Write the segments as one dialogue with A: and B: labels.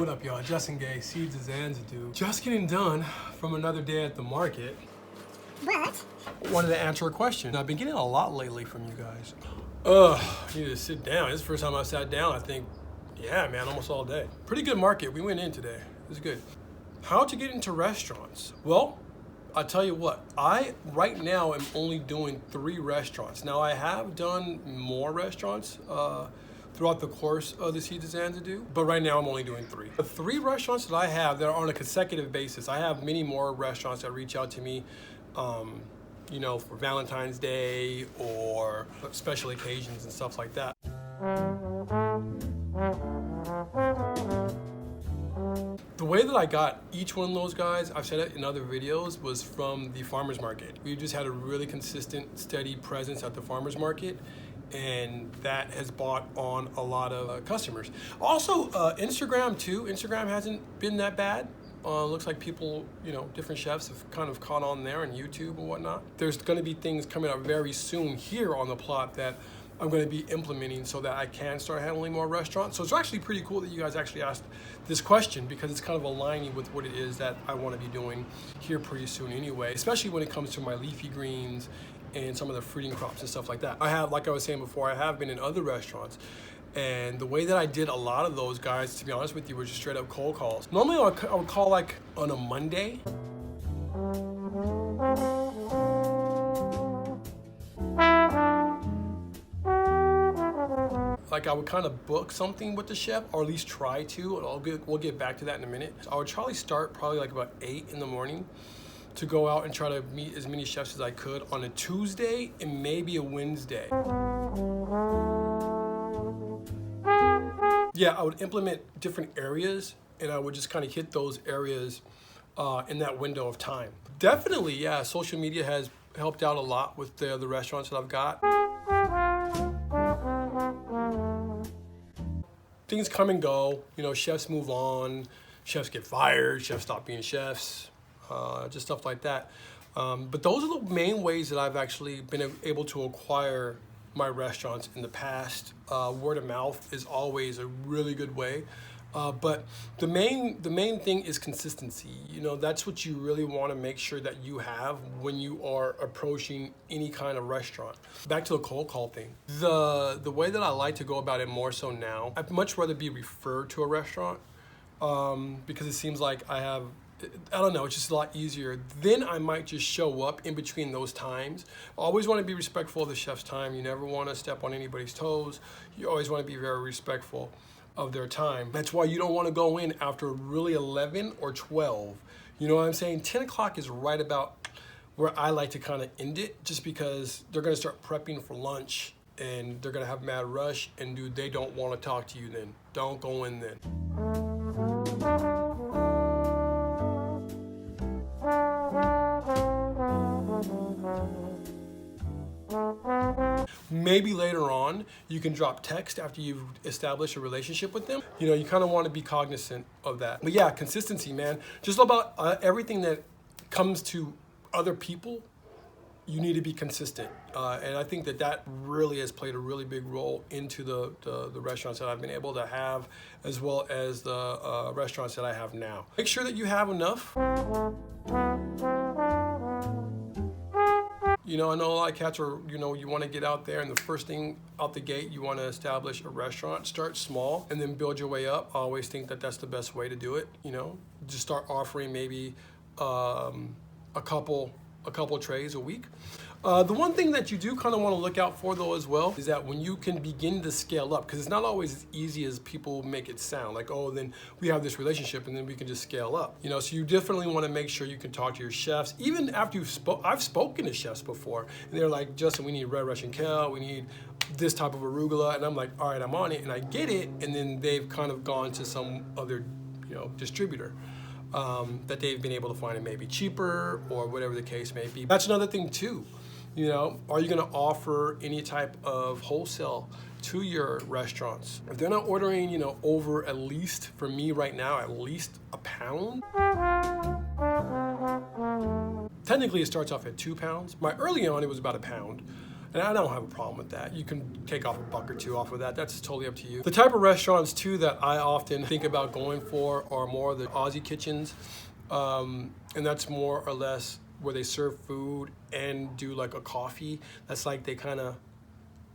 A: What up, y'all? Justin Gay, Seeds of Xanadu. Just getting done from another day at the market.
B: But
A: Wanted to answer a question. I've been getting a lot lately from you guys. I need to sit down. This is the first time I sat down, I think, yeah, man, almost all day. Pretty good market. We went in today. It was good. How to get into restaurants? Well, I'll tell you what, I right now am only doing 3 restaurants. Now I have done more restaurants throughout the course of the Seeds of Xanadu, but right now I'm only doing 3. The 3 restaurants that I have that are on a consecutive basis, I have many more restaurants that reach out to me, you know, for Valentine's Day or special occasions and stuff like that. The way that I got each one of those guys, I've said it in other videos, was from the farmer's market. We just had a really consistent, steady presence at the farmer's market, and that has brought on a lot of customers. Also, Instagram too. Instagram hasn't been that bad. Looks like people, you know, different chefs have kind of caught on there, and YouTube and whatnot. There's gonna be things coming up very soon here on the plot that I'm going to be implementing so that I can start handling more restaurants. So it's actually pretty cool that you guys actually asked this question, because it's kind of aligning with what it is that I want to be doing here pretty soon anyway, especially when it comes to my leafy greens and some of the fruiting crops and stuff like that. I have, like I was saying before, I have been in other restaurants, and the way that I did a lot of those guys, to be honest with you, were just straight up cold calls. Normally I would call like on a Monday. Like I would kind of book something with the chef, or at least try to, and we'll get back to that in a minute. So I would start like about 8 in the morning to go out and try to meet as many chefs as I could on a Tuesday and maybe a Wednesday. Yeah, I would implement different areas, and I would just kind of hit those areas in that window of time. Definitely, yeah, social media has helped out a lot with the restaurants that I've got. Things come and go, you know, chefs move on, chefs get fired, chefs stop being chefs, just stuff like that. But those are the main ways that I've actually been able to acquire my restaurants in the past. Word of mouth is always a really good way. But the main thing is consistency. You know, that's what you really want to make sure that you have when you are approaching any kind of restaurant. Back to the cold call thing. The way that I like to go about it more so now, I'd much rather be referred to a restaurant because it seems like I don't know, it's just a lot easier. Then I might just show up in between those times. I always want to be respectful of the chef's time. You never want to step on anybody's toes. You always want to be very respectful of their time. That's why you don't want to go in after really 11 or 12. You know what I'm saying? 10 o'clock is right about where I like to kind of end it, just because they're going to start prepping for lunch and they're going to have mad rush, and dude, they don't want to talk to you then. Don't go in then. Maybe later on, you can drop text after you've established a relationship with them. You know, you kind of want to be cognizant of that. But yeah, consistency, man. Just about everything that comes to other people, you need to be consistent. And I think that really has played a really big role into the restaurants that I've been able to have, as well as the restaurants that I have now. Make sure that you have enough. You know, I know a lot of cats are, you know, you want to get out there, and the first thing out the gate, you want to establish a restaurant. Start small and then build your way up. I always think that that's the best way to do it, you know. Just start offering maybe a couple trays a week. The one thing that you do kind of want to look out for, though, as well, is that when you can begin to scale up, because it's not always as easy as people make it sound, like, oh, then we have this relationship and then we can just scale up. You know, so you definitely want to make sure you can talk to your chefs, even after I've spoken to chefs before, and they're like, Justin, we need red Russian kale, we need this type of arugula, and I'm like, all right, I'm on it, and I get it, and then they've kind of gone to some other, you know, distributor that they've been able to find it maybe cheaper or whatever the case may be. That's another thing too. You know, are you going to offer any type of wholesale to your restaurants? If they're not ordering, you know, over, at least for me right now, at least a pound. Technically, it starts off at 2 pounds. Early on, it was about a pound. And I don't have a problem with that. You can take off a buck or two off of that. That's totally up to you. The type of restaurants too that I often think about going for are more the Aussie kitchens. And that's more or less where they serve food and do like a coffee. That's like they kind of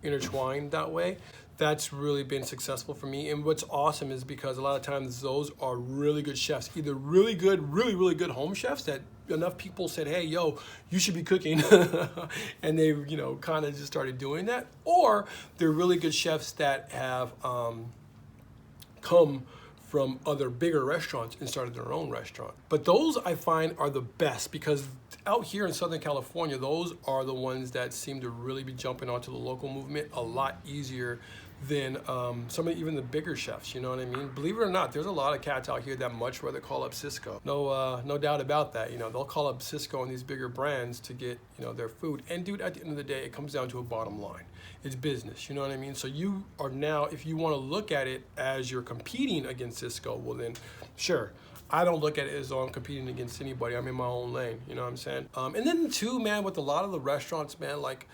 A: intertwine that way. That's really been successful for me. And what's awesome is because a lot of times those are really good chefs, either really good, really good home chefs that enough people said, hey, yo, you should be cooking. And they, kind of just started doing that. Or they're really good chefs that have come from other bigger restaurants and started their own restaurant. But those I find are the best because out here in Southern California, those are the ones that seem to really be jumping onto the local movement a lot easier than some of even the bigger chefs, you know what I mean? Believe it or not, there's a lot of cats out here that much rather call up Cisco. No doubt about that. They'll call up Cisco and these bigger brands to get, their food. And dude, at the end of the day, it comes down to a bottom line. It's business, you know what I mean? So you are now, if you want to look at it as you're competing against Cisco, well then, sure. I don't look at it as though I'm competing against anybody. I'm in my own lane, you know what I'm saying? And then too, man, with a lot of the restaurants, man, like,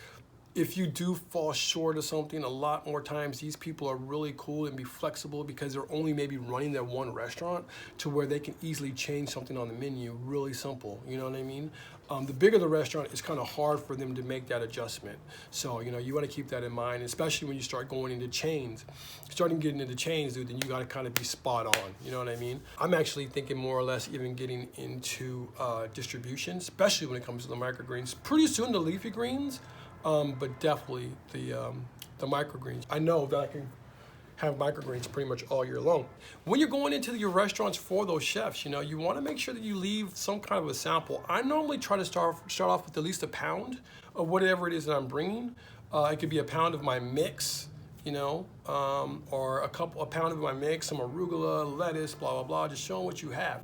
A: if you do fall short of something, a lot more times these people are really cool and be flexible because they're only maybe running that one restaurant to where they can easily change something on the menu, really simple, you know what I mean? The bigger the restaurant, it's kind of hard for them to make that adjustment. So, you want to keep that in mind, especially when you start going into chains. Starting getting into chains, dude, then you got to kind of be spot on, you know what I mean? I'm actually thinking more or less even getting into distribution, especially when it comes to the microgreens. Pretty soon the leafy greens, but definitely the microgreens. I know that I can have microgreens pretty much all year long. When you're going into your restaurants for those chefs, you want to make sure that you leave some kind of a sample. I normally try to start off with at least a pound of whatever it is that I'm bringing. It could be a pound of my mix, or a pound of my mix, some arugula, lettuce, blah, blah, blah, just showing what you have.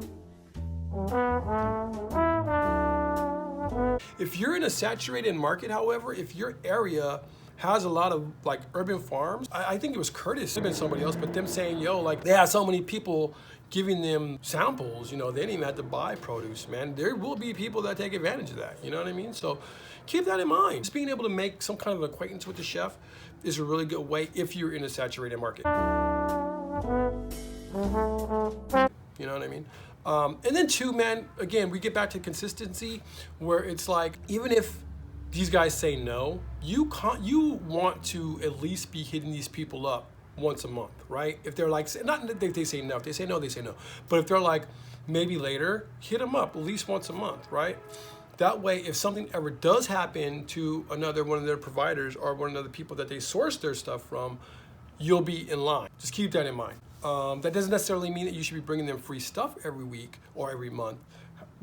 A: If you're in a saturated market, however, if your area has a lot of like urban farms, I think it was Curtis, it been somebody else, but them saying, yo, like they have so many people giving them samples, they didn't even have to buy produce, man. There will be people that take advantage of that, you know what I mean? So keep that in mind. Just being able to make some kind of acquaintance with the chef is a really good way if you're in a saturated market. You know what I mean? And then too, man, again, we get back to consistency where it's like, even if these guys say no, you want to at least be hitting these people up once a month, right? If they're like, not that they say no, if they say no, they say no. But if they're like, maybe later, hit them up at least once a month, right? That way, if something ever does happen to one of their providers or one of the people that they source their stuff from, you'll be in line. Just keep that in mind. That doesn't necessarily mean that you should be bringing them free stuff every week or every month.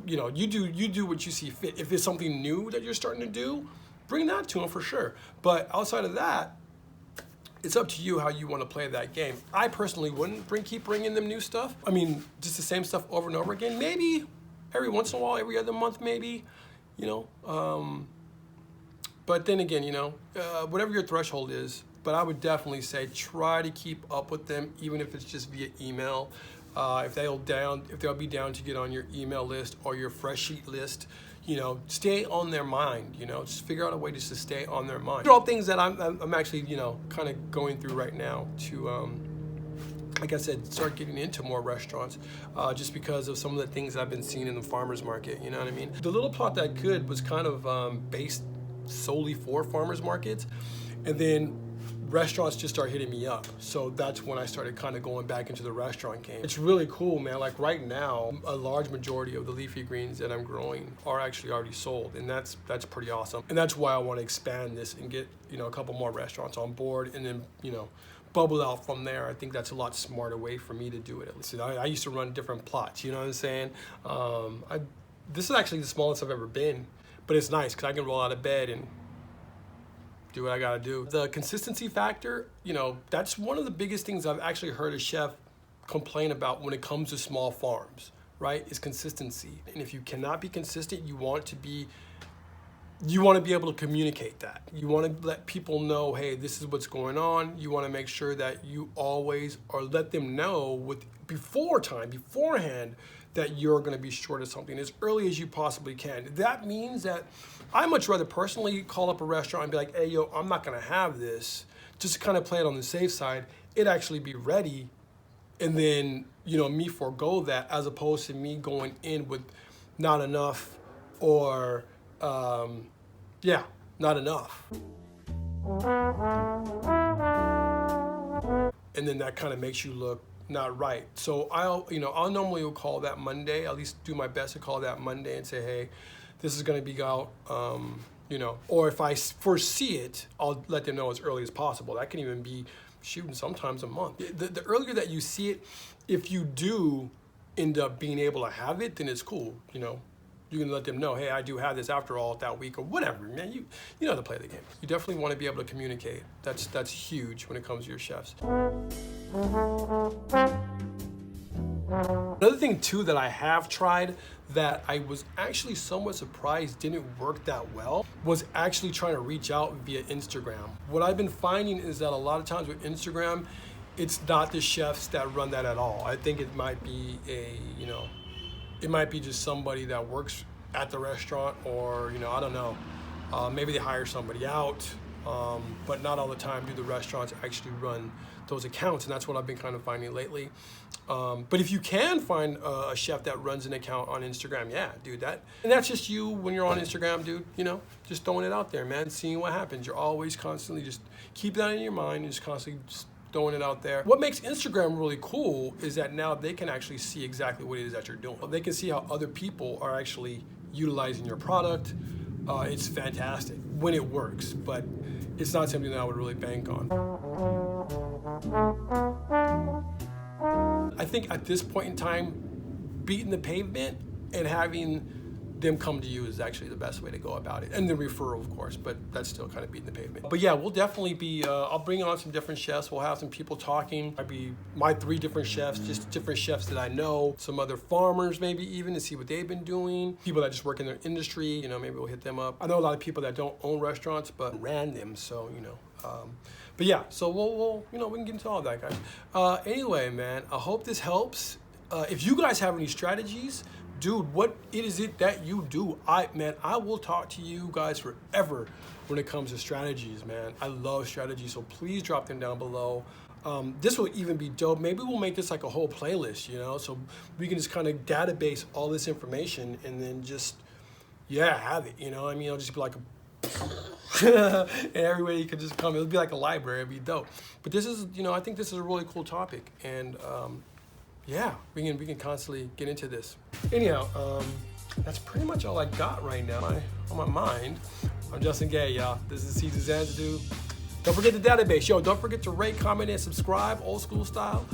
A: You do what you see fit. If there's something new that you're starting to do, bring that to them for sure. But outside of that, it's up to you how you want to play that game. I personally wouldn't keep bringing them new stuff. I mean, just the same stuff over and over again. Maybe every once in a while, every other month, maybe, But then again, whatever your threshold is, but I would definitely say try to keep up with them, even if it's just via email. If they'll be down to get on your email list or your fresh sheet list, stay on their mind. Just figure out a way just to stay on their mind. These are all things that I'm actually kind of going through right now to like I said, start getting into more restaurants just because of some of the things I've been seeing in the farmers market. You know what I mean? The little plot that I could was kind of based solely for farmers markets, and then restaurants just start hitting me up. So that's when I started kind of going back into the restaurant game. It's really cool, man. Like right now, a large majority of the leafy greens that I'm growing are actually already sold, and that's pretty awesome. And that's why I want to expand this and get a couple more restaurants on board, and then bubble out from there. I think that's a lot smarter way for me to do it. At least I used to run different plots. You know what I'm saying? This is actually the smallest I've ever been, but it's nice because I can roll out of bed and do what I gotta do. The consistency factor, that's one of the biggest things I've actually heard a chef complain about when it comes to small farms, right? Is consistency. And if you cannot be consistent, you want to be you want to be able to communicate that. You want to let people know, hey, this is what's going on. You want to make sure that you always, or let them know beforehand, that you're going to be short of something as early as you possibly can. That means that I much rather personally call up a restaurant and be like, hey, yo, I'm not going to have this, just to kind of play it on the safe side. It actually be ready, and then, you know, me forego that, as opposed to me going in with not enough, or not enough. And then that kind of makes you look not right. So I'll normally will call that Monday, at least do my best to call that Monday and say, hey, this is going to be out, or if I foresee it, I'll let them know as early as possible. That can even be shooting sometimes a month. The earlier that you see it, if you do end up being able to have it, then it's cool, you know. You can let them know, hey, I do have this after all that week, or whatever, man. You know how to play the game. You definitely want to be able to communicate. That's huge when it comes to your chefs. Another thing too that I have tried that I was actually somewhat surprised didn't work that well was actually trying to reach out via Instagram. What I've been finding is that a lot of times with Instagram, it's not the chefs that run that at all. I think it might be it might be just somebody that works at the restaurant, or, I don't know, maybe they hire somebody out, but not all the time do the restaurants actually run those accounts, and that's what I've been kind of finding lately. But if you can find a chef that runs an account on Instagram, yeah, dude, and that's just you when you're on Instagram, dude, just throwing it out there, man, seeing what happens. You're always constantly just keep that in your mind, and just constantly just throwing it out there. What makes Instagram really cool is that now they can actually see exactly what it is that you're doing. They can see how other people are actually utilizing your product. It's fantastic when it works, but it's not something that I would really bank on. I think at this point in time, beating the pavement and having them come to you is actually the best way to go about it. And the referral, of course, but that's still kind of beating the pavement. But yeah, we'll definitely be, I'll bring on some different chefs. We'll have some people talking. I'd be my 3 different chefs, just different chefs that I know, some other farmers maybe even, to see what they've been doing. People that just work in their industry, maybe we'll hit them up. I know a lot of people that don't own restaurants, but ran them, so, but yeah, so we'll we can get into all that, guys. Anyway, man, I hope this helps. If you guys have any strategies, dude, what is it that you do? I will talk to you guys forever when it comes to strategies, man. I love strategies, so please drop them down below. This will even be dope. Maybe we'll make this like a whole playlist, so we can just kind of database all this information and then just, have it, It'll just be like and everybody could just come. It'll be like a library. It'd be dope. But this is, I think this is a really cool topic, and yeah, we can constantly get into this. Anyhow, that's pretty much all I got right now on my mind. I'm Justin Gay, y'all. This is Seasons Xanadu. Don't forget the database. Yo, don't forget to rate, comment, and subscribe, old school style.